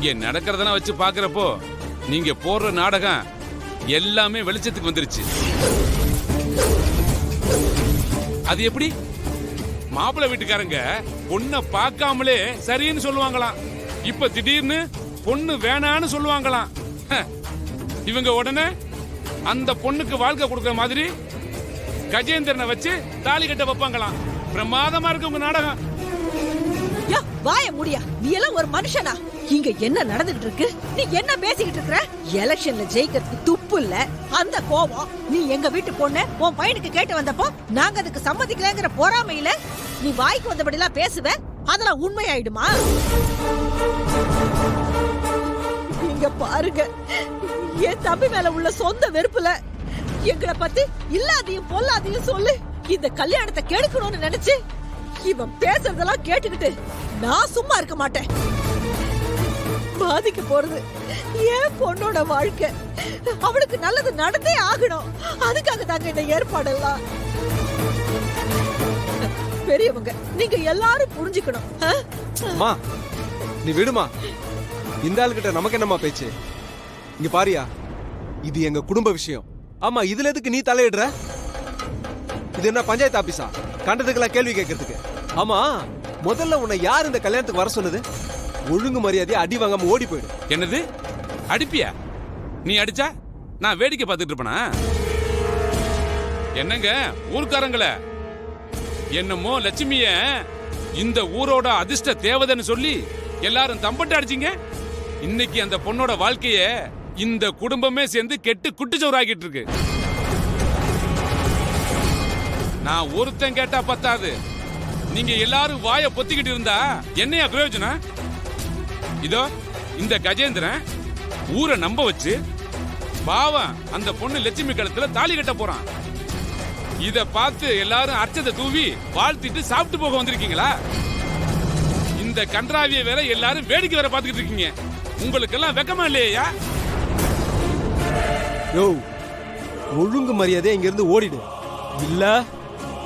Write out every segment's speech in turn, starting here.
இங்க நடக்கிறதெல்லாம் வச்சு பாக்குறப்போ நீங்க போடுற நாடகம் எல்லாமே வெளிச்சத்துக்கு வந்துருச்சு. அது எப்படி? மாப்பிள்ளை வீட்டுக்காரங்க பொண்ணை பார்க்காமலே சரின்னு சொல்லுவாங்களாம். இப்ப திடீர்னு பொண்ணு வேணான்னு சொல்லுவாங்களாம். இவங்க உடனே அந்த பொண்ணுக்கு வாழ்க்கை கொடுக்கிற மாதிரி கஜேந்திரனை வச்சு தாலி கட்ட வைப்பாங்களாம். பிரமாதமா இருக்கு உங்க நாடகம். வாய முடியா, நீ எல்லாம் ஒரு மனுஷனா? இங்க என்ன நடந்துட்டு இருக்கு? நீ என்ன பேசிக்கிட்டு இருக்கிற? எலெக்ஷன்ல ஜெயிக்கிறதுக்கு துப்பு இல்ல, அந்த கோவம். நீ எங்க வீட்டு பொண்ணு உன் பையனுக்கு கேட்டு வந்தப்போ நாங்க அதுக்கு சம்மதிக்கலங்கிற பொறாமையில நீ வாய்க்கு வந்தபடி எல்லாம் பேசுவ. அதெல்லாம் உண்மையாயிடுமா? இங்க பாருங்க, என் தம்பி மேல உள்ள சொந்த வெறுப்புல எங்களை பத்தி இல்லாதையும் பொல்லாதையும் சொல்லு இந்த கல்யாணத்தை கெடுக்கணும்னு நினைச்சு இவன் பேசுறதெல்லாம் கேட்டுக்கிட்டு நான் சும்மா இருக்க மாட்டேன். பாதிக்க போறது ஏன் பொண்ணோட வாழ்க்கை. அவளுக்கு நல்லது நடந்தே ஆகணும். அதுக்காக தாங்க இந்த ஏற்பாடெல்லாம். பெரியவங்க நீங்க எல்லாரும் புரிஞ்சுக்கணும். அம்மா நீ விடுமா, இந்த ஆளுகிட்ட நமக்கு என்னம்மா பேச்சு? இங்க பாரியா, இது எங்க குடும்ப விஷயம். ஆமா, இதுல எதுக்கு நீ தலையிடுற? இது என்ன பஞ்சாயத்து ஆபீஸா கண்டதுக்கெல்லாம் கேள்வி கேட்கறதுக்கு? ஆமா, முதல்ல உன்னை யார் இந்த கல்யாணத்துக்கு வர சொன்னது? ஒழுங்கு மரியாதையா அடி வாங்காம ஓடி போயிடு. என்னது அடிப்பியா? நீ அடிச்சா நான் வேடிக்கை பார்த்துட்டு இருப்பனா? என்னங்க ஊர்க்காரங்கள, என்னமோ லட்சுமிய இந்த ஊரோட அதிர்ஷ்ட தேவதைன்னு சொல்லி எல்லாரும் தம்பட்டு அடிச்சிங்க. இன்னைக்கு அந்த பொண்ணோட வாழ்க்கைய இந்த குடும்பமே சேர்ந்து கெட்டு குட்டிச்சோறாக்கிட்டு இருக்கு. நான் ஒருத்தன் கேட்டா பத்தாது, நீங்க எல்லாரும் வாய பொத்திக்கிட்டு இருந்தா என்னையா பிரயோஜனம்? இதோ இந்த கஜேந்திரன் ஊரை நம்ப வச்சு பாவம் அந்த பொண்ணு லட்சுமி கழுத்துல தாலி கட்ட போறான். இத பார்த்து எல்லாரும் அர்ச்சத்தை தூவி வாழ்த்திட்டு சாப்பிட்டு போக வந்திருக்கீங்களா? இந்த கன்றாவிய வேற எல்லாரும் வேடிக்கை வேற பார்த்துக்கிட்டு இருக்கீங்க. உங்களுக்கு எல்லாம் வெக்கமா இல்லையா? யோ, ஒழுங்கு மரியாதையா இங்க இருந்து ஓடிடு, இல்ல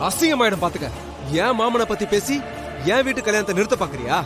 அசிங்கமாயிடும். பாத்துக்க, என் மாமனை பத்தி பேசி என் வீட்டு கல்யாணத்தை நிறுத்த பாக்குறியா?